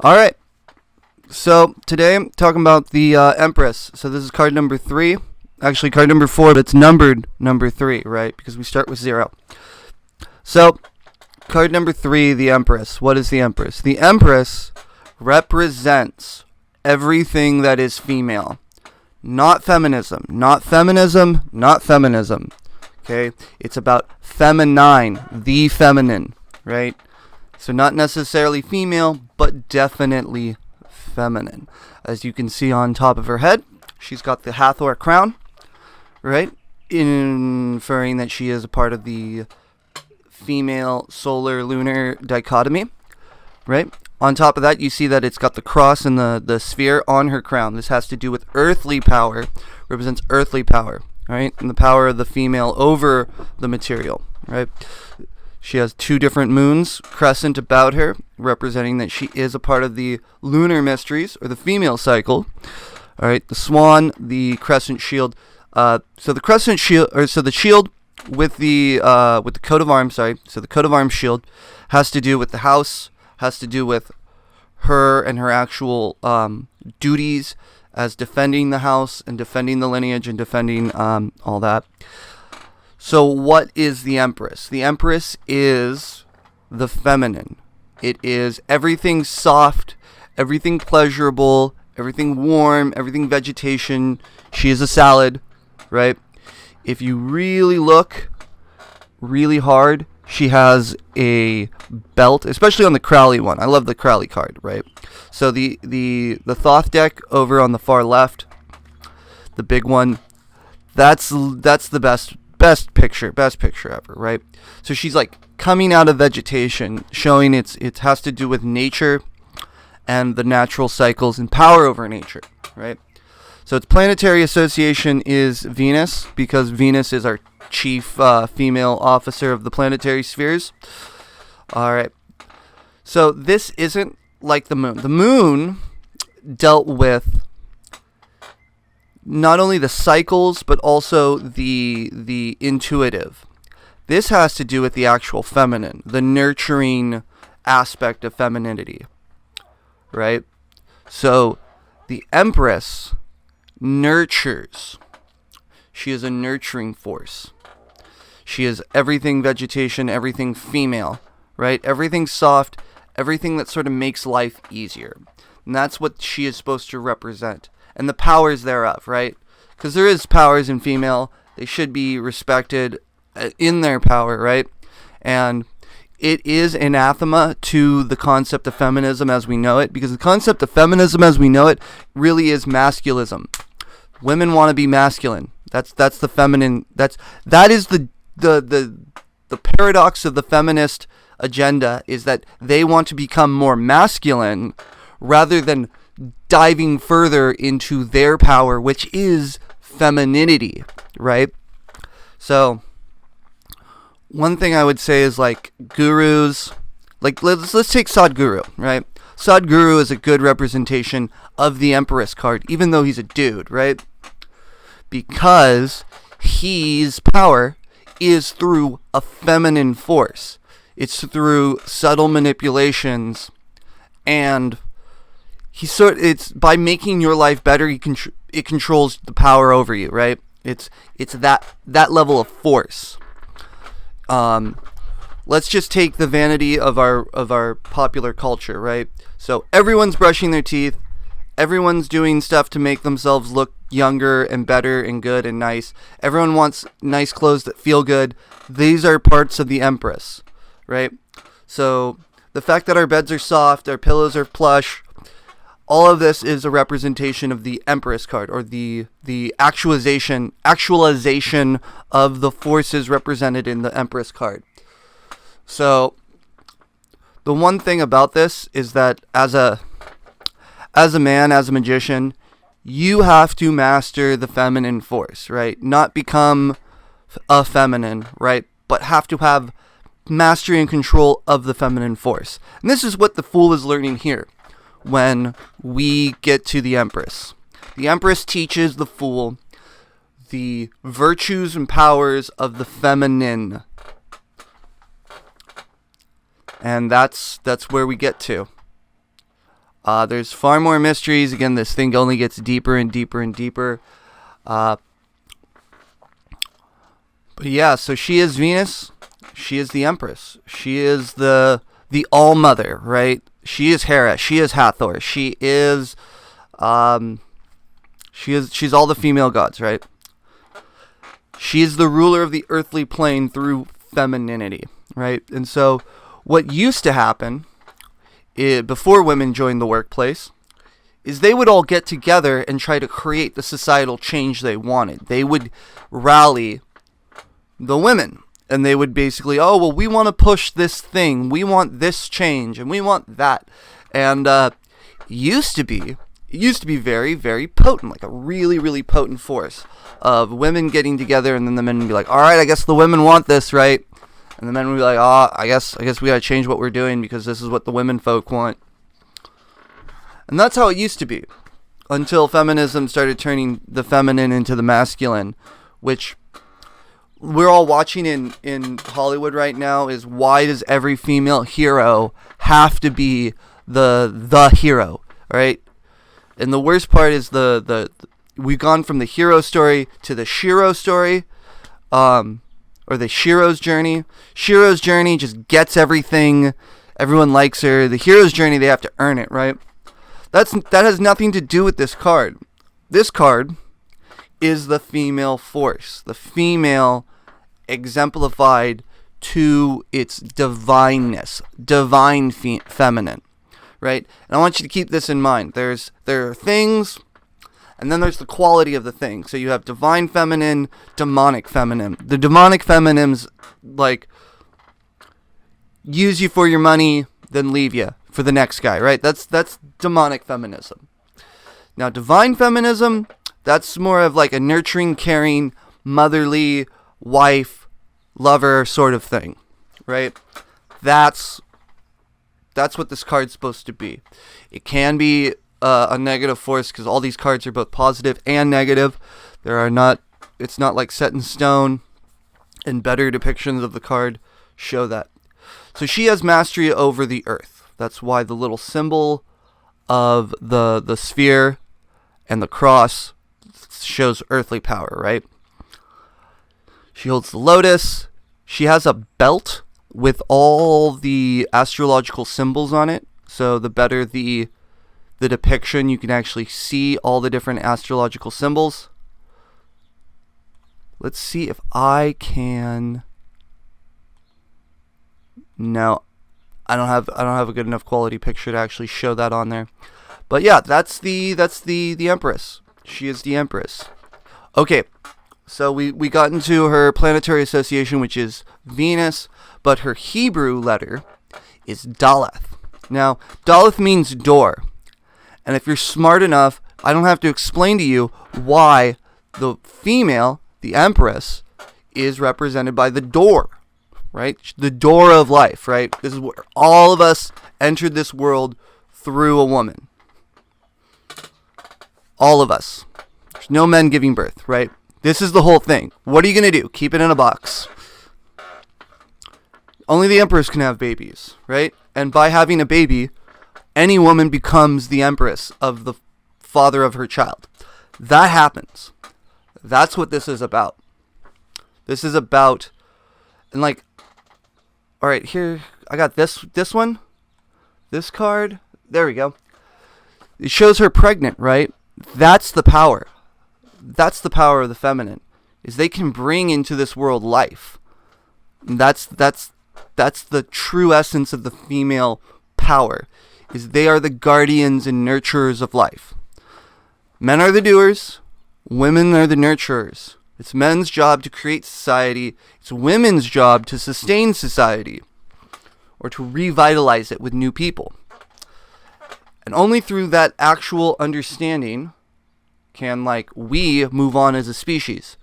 All right. So today I'm talking about the Empress. So this is card number 3. Actually, card number 4, but it's numbered number 3, right? Because we start with 0. So, card number 3, the Empress. What is the Empress? The Empress represents everything that is female. Not feminism. Not feminism. Not feminism. Okay? It's about feminine. The feminine. Right? So not necessarily female, but definitely feminine. As you can see on top of her head, she's got the Hathor crown, right? Inferring that she is a part of the female solar lunar dichotomy, right? On top of that, you see that it's got the cross and the sphere on her crown. This has to do with earthly power, represents earthly power, right? And the power of the female over the material, right? She has 2 different moons crescent about her, representing that she is a part of the lunar mysteries, or the female cycle. All right, the swan, the crescent shield. So the crescent shield, or so the shield with the coat of arms. Sorry, so the coat of arms shield has to do with the house, has to do with her and her actual duties as defending the house and defending the lineage and defending all that. So what is the Empress? The Empress is the feminine. It is everything soft, everything pleasurable, everything warm, everything vegetation. She is a salad, right? If you really look really hard, she has a belt, especially on the Crowley one. I love the Crowley card, right? So the Thoth deck over on the far left, the big one, that's the best picture ever, right? So she's like coming out of vegetation, showing it has to do with nature and the natural cycles and power over nature, right? So its planetary association is Venus, because Venus is our chief female officer of the planetary spheres. All right. So this isn't like the moon. The moon dealt with not only the cycles, but also the intuitive. This has to do with the actual feminine, the nurturing aspect of femininity, right? So the Empress nurtures. She is a nurturing force. She is everything vegetation, everything female, right? Everything soft, everything that sort of makes life easier. And that's what she is supposed to represent. And the powers thereof, right? Because there is powers in female. They should be respected in their power, right? And it is anathema to the concept of feminism as we know it, because the concept of feminism as we know it really is masculism. Women want to be masculine. That's the feminine. That is the paradox of the feminist agenda, is that they want to become more masculine rather than diving further into their power, which is femininity, right? So one thing I would say is, like, gurus, like let's take Sadhguru, right? Sadhguru is a good representation of the Empress card, even though he's a dude, right? Because his power is through a feminine force. It's through subtle manipulations, and it's by making your life better. It controls the power over you, right? It's that level of force. Let's just take the vanity of our popular culture, right? So everyone's brushing their teeth, everyone's doing stuff to make themselves look younger and better and good and nice. Everyone wants nice clothes that feel good. These are parts of the Empress, right? So the fact that our beds are soft, our pillows are plush, all of this is a representation of the Empress card, or the actualization of the forces represented in the Empress card. So the one thing about this is that as a man, as a magician, you have to master the feminine force, right? Not become a feminine, right? But have to have mastery and control of the feminine force. And this is what the Fool is learning here when we get to the Empress. The Empress teaches the Fool the virtues and powers of the feminine. And that's where we get to. There's far more mysteries. Again, this thing only gets deeper and deeper and deeper. But yeah, so she is Venus. She is the Empress. She is the All-Mother, right? She is Hera. She is Hathor. She's all the female gods, right? She is the ruler of the earthly plane through femininity, right? And so what used to happen before women joined the workplace is they would all get together and try to create the societal change they wanted. They would rally the women, and they would basically, oh, well, we want to push this thing. We want this change, and we want that. And it used to be very, very potent, like a really, really potent force of women getting together, and then the men would be like, all right, I guess the women want this, right? And the men would be like, oh, I guess we got to change what we're doing because this is what the women folk want. And that's how it used to be until feminism started turning the feminine into the masculine, which we're all watching in Hollywood right now. Is why does every female hero have to be the hero, right? And the worst part is we've gone from the hero story to the Shiro story, or the Shiro's journey. Shiro's journey just gets everything. Everyone likes her. The hero's journey, they have to earn it, right? That has nothing to do with this card. This card is the female force, the female exemplified to its divineness, divine feminine, right? And I want you to keep this in mind. There are things, and then there's the quality of the thing. So you have divine feminine, demonic feminine. The demonic feminine's like use you for your money, then leave you for the next guy, right? That's demonic feminism. Now, divine feminism, that's more of like a nurturing, caring, motherly, wife, lover sort of thing, right? That's what this card's supposed to be. It can be a negative force because all these cards are both positive and negative. It's not like set in stone, and better depictions of the card show that. So she has mastery over the earth. That's why the little symbol of the sphere and the cross shows earthly power, right? She holds the lotus. She has a belt with all the astrological symbols on it. So the better the depiction, you can actually see all the different astrological symbols. Let's see if I can. No, I don't have a good enough quality picture to actually show that on there. But yeah, that's the Empress. She is the Empress. Okay, so we got into her planetary association, which is Venus, but her Hebrew letter is Daleth. Now, Daleth means door. And if you're smart enough, I don't have to explain to you why the female, the Empress, is represented by the door, right? The door of life, right? This is where all of us entered this world through a woman. All of us. There's no men giving birth, right? This is the whole thing. What are you going to do? Keep it in a box. Only the Empress can have babies, right? And by having a baby, any woman becomes the Empress of the father of her child. That happens. That's what this is about. This is about, and like, all right, here, I got this one, this card, there we go. It shows her pregnant, right? That's the power. That's the power of the feminine, is they can bring into this world life. And that's the true essence of the female power, is they are the guardians and nurturers of life. Men are the doers, women are the nurturers. It's men's job to create society. It's women's job to sustain society, or to revitalize it with new people. And only through that actual understanding can, like, we move on as a species.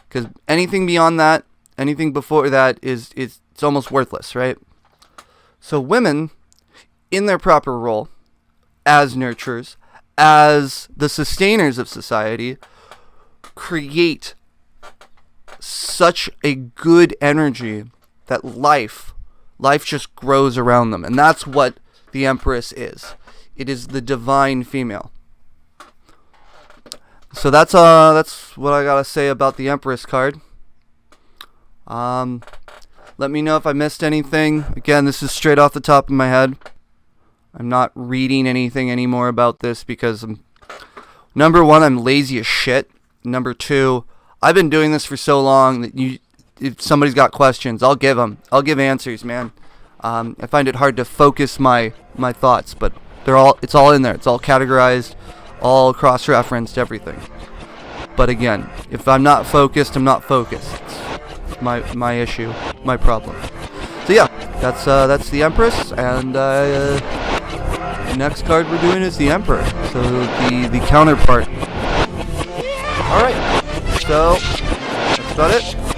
Because anything beyond that, anything before that it's almost worthless, right? So women, in their proper role as nurturers, as the sustainers of society, create such a good energy that life just grows around them. And that's what the Empress is It is the divine female. So that's what I gotta say about the Empress card. Let me know if I missed anything. Again, this is straight off the top of my head. I'm not reading anything anymore about this because number one, I'm lazy as shit. Number two, I've been doing this for so long that if somebody's got questions, I'll give them. I'll give answers, man. I find it hard to focus my thoughts, but it's all in there. It's all categorized, all cross-referenced, everything. But again, if I'm not focused, I'm not focused. It's my issue, my problem. So yeah, that's the Empress, and the next card we're doing is the Emperor. So the counterpart. All right. So that's about it.